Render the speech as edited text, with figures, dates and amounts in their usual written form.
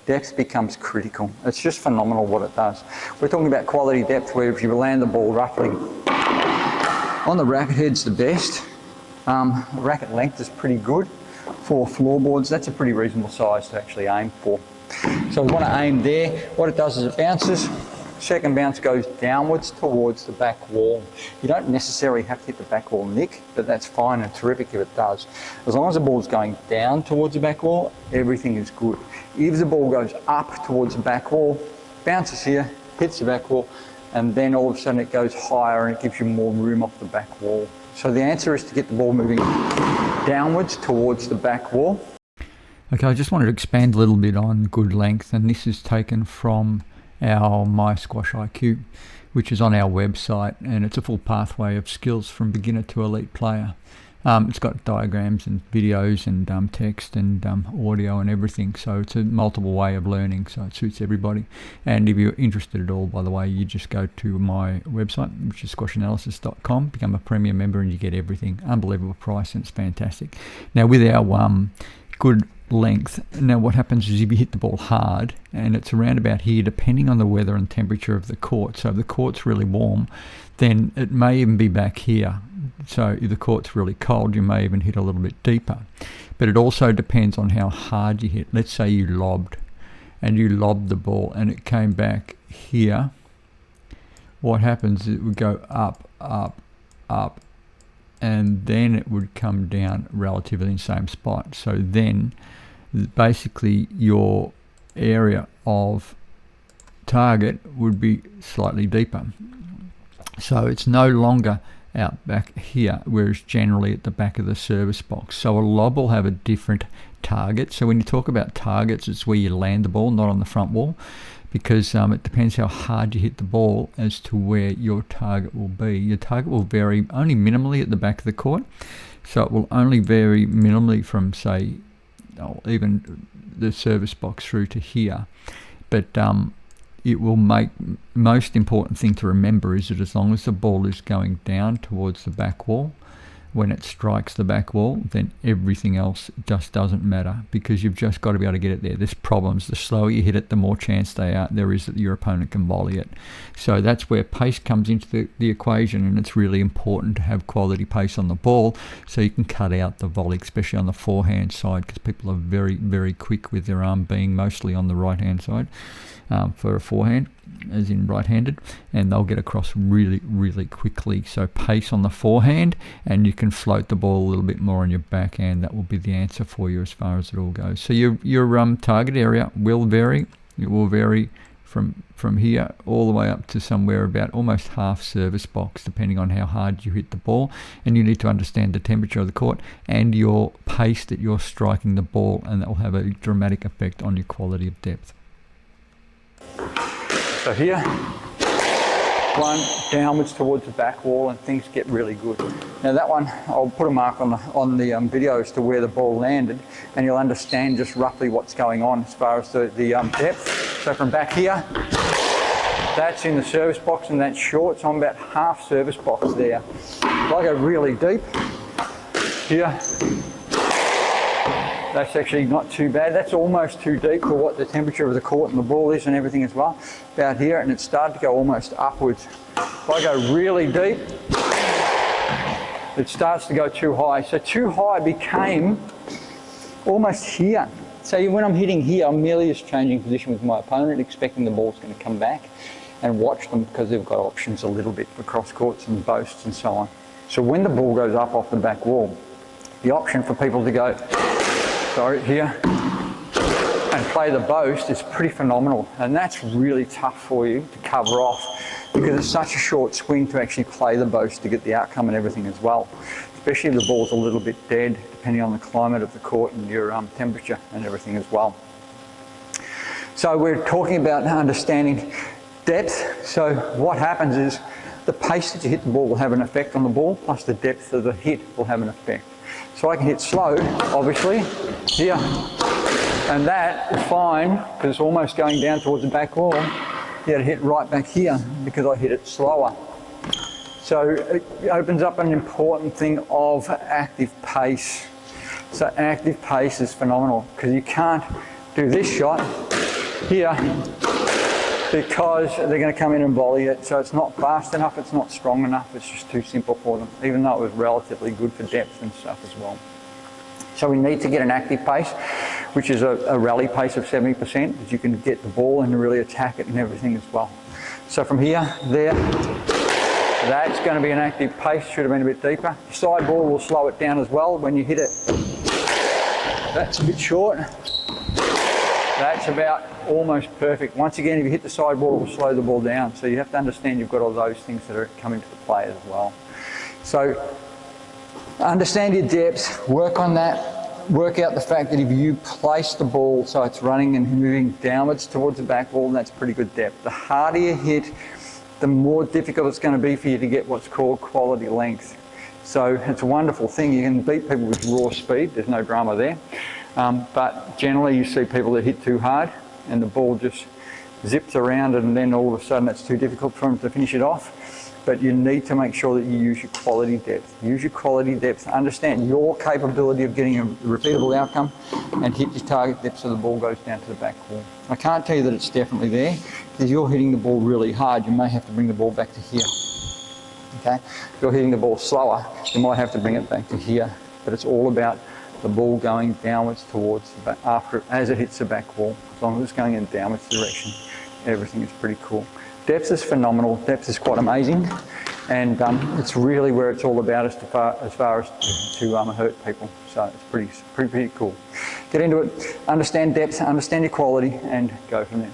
depth becomes critical. It's just phenomenal what it does. We're talking about quality depth, where if you land the ball roughly on the racket head's the best. Racket length is pretty good for floorboards. That's a pretty reasonable size to actually aim for. So we want to aim there. What it does is it bounces. Second bounce goes downwards towards the back wall. You don't necessarily have to hit the back wall nick, but that's fine and terrific if it does. As long as the ball's going down towards the back wall, everything is good. If the ball goes up towards the back wall, bounces here, hits the back wall, and then all of a sudden it goes higher and it gives you more room off the back wall. So the answer is to get the ball moving downwards towards the back wall. Okay, I just wanted to expand a little bit on good length, and this is taken from our My Squash IQ, which is on our website, and it's a full pathway of skills from beginner to elite player. It's got diagrams and videos and text and audio and everything, so it's a multiple way of learning, so it suits everybody. And if you're interested at all, by the way, you just go to my website, which is squashanalysis.com, become a premium member, and you get everything. Unbelievable price, and it's fantastic. Now with our good length, now what happens is if you hit the ball hard, and it's around about here depending on the weather and temperature of the court, so if the court's really warm, then it may even be back here. So if the court's really cold, you may even hit a little bit deeper. But it also depends on how hard you hit. Let's say you lobbed the ball and it came back here. What happens is it would go up, up, up, and then it would come down relatively in the same spot. So then basically your area of target would be slightly deeper. So it's no longer out back here, whereas generally at the back of the service box. So a lob will have a different target. So when you talk about targets, it's where you land the ball, not on the front wall, because it depends how hard you hit the ball as to where your target will be. Your target will vary only minimally at the back of the court, so it will only vary minimally from, say, even the service box through to here. But it will make, most important thing to remember is that as long as the ball is going down towards the back wall, when it strikes the back wall, then everything else just doesn't matter, because you've just got to be able to get it there. There's problems. The slower you hit it, the more chance there is that your opponent can volley it. So that's where pace comes into the equation, and it's really important to have quality pace on the ball so you can cut out the volley, especially on the forehand side, because people are very, very quick with their arm being mostly on the right-hand side for a forehand, as in right-handed, and they'll get across really, really quickly. So pace on the forehand, and you can float the ball a little bit more on your backhand. That will be the answer for you as far as it all goes. So your target area will vary. It will vary from here all the way up to somewhere about almost half service box, depending on how hard you hit the ball. And you need to understand the temperature of the court and your pace that you're striking the ball, and that will have a dramatic effect on your quality of depth. So here, one downwards towards the back wall, and things get really good. Now that one, I'll put a mark on the video as to where the ball landed, and you'll understand just roughly what's going on as far as the depth. So from back here, that's in the service box, and that's short, so I'm about half service box there. If I go really deep here, that's actually not too bad. That's almost too deep for what the temperature of the court and the ball is and everything as well. About here, and it started to go almost upwards. If I go really deep, it starts to go too high. So too high became almost here. So when I'm hitting here, I'm merely just changing position with my opponent, expecting the ball's going to come back, and watch them because they've got options a little bit for cross courts and boasts and so on. So when the ball goes up off the back wall, the option for people to go here and play the boast is pretty phenomenal, and that's really tough for you to cover off because it's such a short swing to actually play the boast to get the outcome and everything as well, especially if the ball's a little bit dead depending on the climate of the court and your temperature and everything as well. So we're talking about understanding depth. So what happens is the pace that you hit the ball will have an effect on the ball, plus the depth of the hit will have an effect. So I can hit slow, obviously, here, and that is fine because it's almost going down towards the back wall. You got to hit right back here because I hit it slower. So it opens up an important thing of active pace. So active pace is phenomenal because you can't do this shot here because they're going to come in and volley it. So it's not fast enough, it's not strong enough, it's just too simple for them, even though it was relatively good for depth and stuff as well. So we need to get an active pace, which is a rally pace of 70%, that you can get the ball and really attack it and everything as well. So from here, there, that's going to be an active pace, should have been a bit deeper. The side ball will slow it down as well when you hit it. That's a bit short. That's about almost perfect. Once again, if you hit the side ball, it will slow the ball down. So you have to understand you've got all those things that are coming to the play as well. So understand your depth, work on that, work out the fact that if you place the ball so it's running and moving downwards towards the back wall, that's pretty good depth. The harder you hit, the more difficult it's going to be for you to get what's called quality length. So it's a wonderful thing. You can beat people with raw speed, there's no drama there. But generally you see people that hit too hard and the ball just zips around and then all of a sudden it's too difficult for them to finish it off. But you need to make sure that you use your quality depth. Use your quality depth. Understand your capability of getting a repeatable outcome and hit your target depth so the ball goes down to the back wall. I can't tell you that it's definitely there, because if you're hitting the ball really hard, you may have to bring the ball back to here. Okay? If you're hitting the ball slower, you might have to bring it back to here. But it's all about the ball going downwards towards the back, as it hits the back wall. As long as it's going in a downwards direction, everything is pretty cool. Depth is phenomenal. Depth is quite amazing, and it's really where it's all about as far as to hurt people. So it's pretty cool. Get into it, understand depth, understand your quality, and go from there.